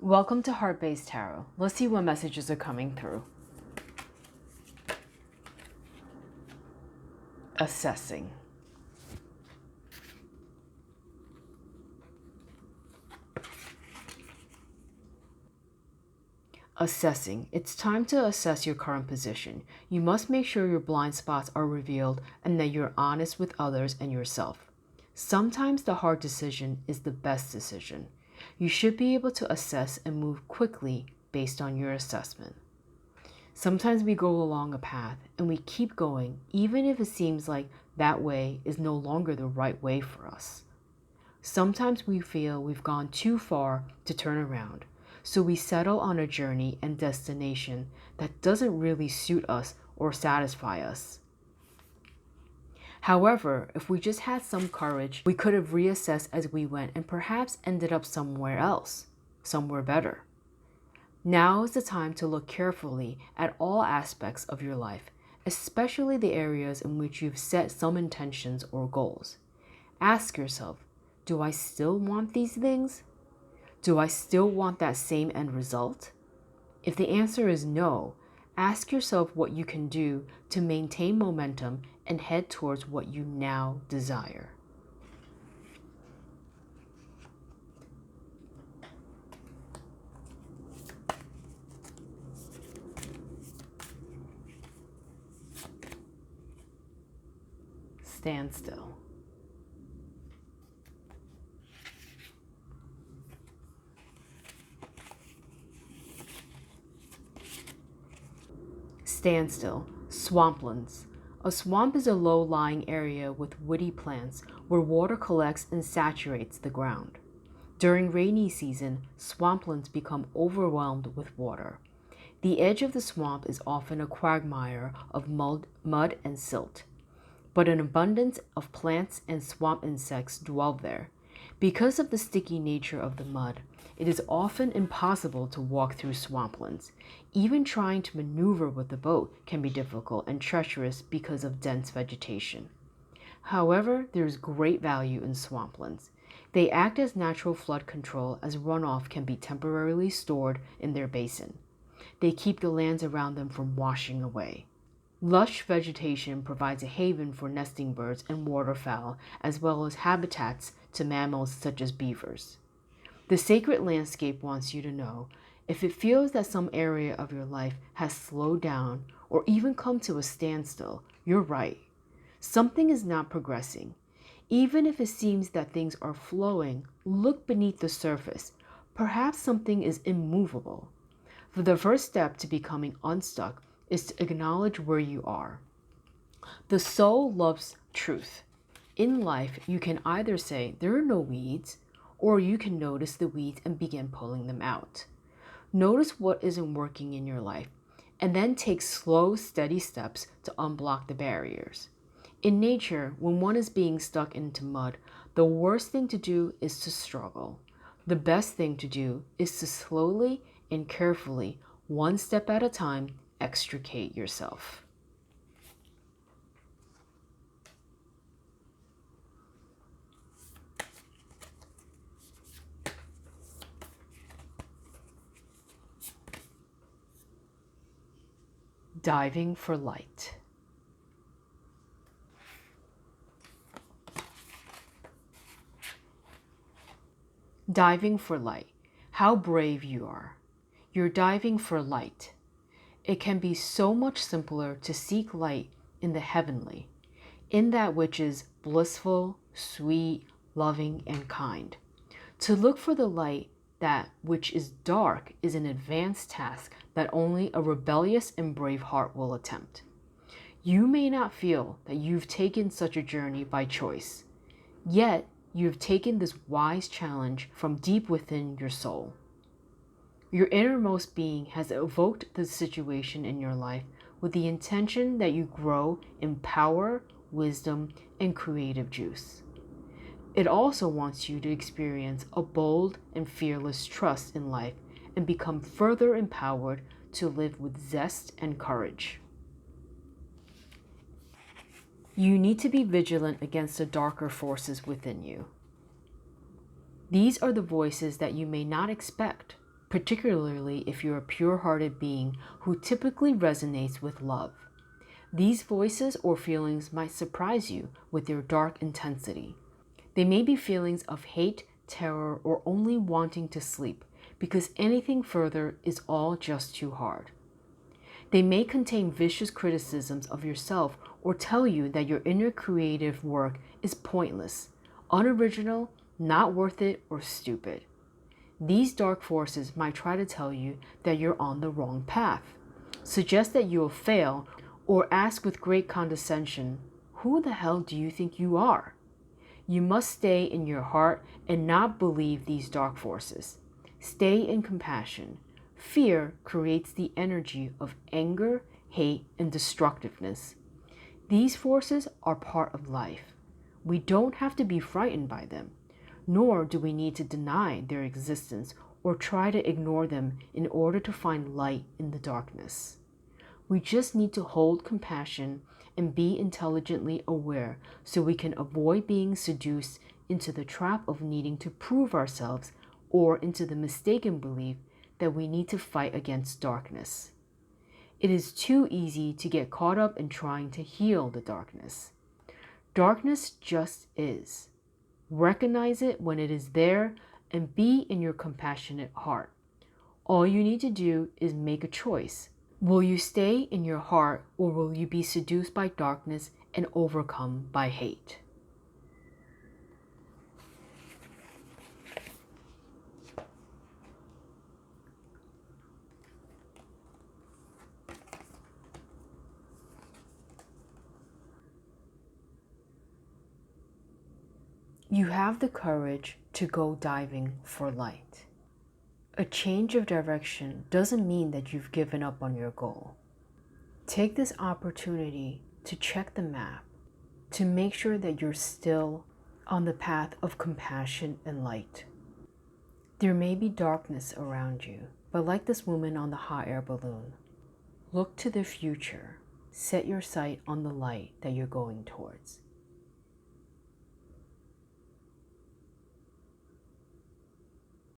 Welcome to Heart-Based Tarot. Let's see what messages are coming through. Assessing. Assessing. It's time to assess your current position. You must make sure your blind spots are revealed and that you're honest with others and yourself. Sometimes the hard decision is the best decision. You should be able to assess and move quickly based on your assessment. Sometimes we go along a path and we keep going even if it seems like that way is no longer the right way for us. Sometimes we feel we've gone too far to turn around, so we settle on a journey and destination that doesn't really suit us or satisfy us. However, if we just had some courage, we could have reassessed as we went and perhaps ended up somewhere else, somewhere better. Now is the time to look carefully at all aspects of your life, especially the areas in which you've set some intentions or goals. Ask yourself, do I still want these things? Do I still want that same end result? If the answer is no, ask yourself what you can do to maintain momentum and head towards what you now desire. Stand still. Standstill. Swamplands. A swamp is a low-lying area with woody plants where water collects and saturates the ground. During rainy season, swamplands become overwhelmed with water. The edge of the swamp is often a quagmire of mud and silt, but an abundance of plants and swamp insects dwell there. Because of the sticky nature of the mud, it is often impossible to walk through swamplands. Even trying to maneuver with the boat can be difficult and treacherous because of dense vegetation. However, there is great value in swamplands. They act as natural flood control as runoff can be temporarily stored in their basin. They keep the lands around them from washing away. Lush vegetation provides a haven for nesting birds and waterfowl, as well as habitats to mammals such as beavers. The sacred landscape wants you to know if it feels that some area of your life has slowed down or even come to a standstill, you're right. Something is not progressing. Even if it seems that things are flowing, look beneath the surface. Perhaps something is immovable. For the first step to becoming unstuck is to acknowledge where you are. The soul loves truth. In life, you can either say there are no weeds, or you can notice the weeds and begin pulling them out. Notice what isn't working in your life, and then take slow, steady steps to unblock the barriers. In nature, when one is being stuck into mud, the worst thing to do is to struggle. The best thing to do is to slowly and carefully, one step at a time, extricate yourself. Diving for light. Diving for light. How brave you are. You're diving for light. It can be so much simpler to seek light in the heavenly, in that which is blissful, sweet, loving, and kind. To look for the light that which is dark is an advanced task that only a rebellious and brave heart will attempt. You may not feel that you've taken such a journey by choice, yet you've taken this wise challenge from deep within your soul. Your innermost being has evoked the situation in your life with the intention that you grow in power, wisdom, and creative juice. It also wants you to experience a bold and fearless trust in life and become further empowered to live with zest and courage. You need to be vigilant against the darker forces within you. These are the voices that you may not expect, particularly if you're a pure-hearted being who typically resonates with love. These voices or feelings might surprise you with their dark intensity. They may be feelings of hate, terror, or only wanting to sleep, because anything further is all just too hard. They may contain vicious criticisms of yourself or tell you that your inner creative work is pointless, unoriginal, not worth it, or stupid. These dark forces might try to tell you that you're on the wrong path, suggest that you'll fail, or ask with great condescension, "Who the hell do you think you are?" You must stay in your heart and not believe these dark forces. Stay in compassion. Fear creates the energy of anger, hate, and destructiveness. These forces are part of life. We don't have to be frightened by them, nor do we need to deny their existence or try to ignore them in order to find light in the darkness. We just need to hold compassion and be intelligently aware so we can avoid being seduced into the trap of needing to prove ourselves or into the mistaken belief that we need to fight against darkness. It is too easy to get caught up in trying to heal the darkness. Darkness just is. Recognize it when it is there and be in your compassionate heart. All you need to do is make a choice. Will you stay in your heart, or will you be seduced by darkness and overcome by hate? You have the courage to go diving for light. A change of direction doesn't mean that you've given up on your goal. Take this opportunity to check the map, to make sure that you're still on the path of compassion and light. There may be darkness around you, but like this woman on the hot air balloon, look to the future. Set your sight on the light that you're going towards.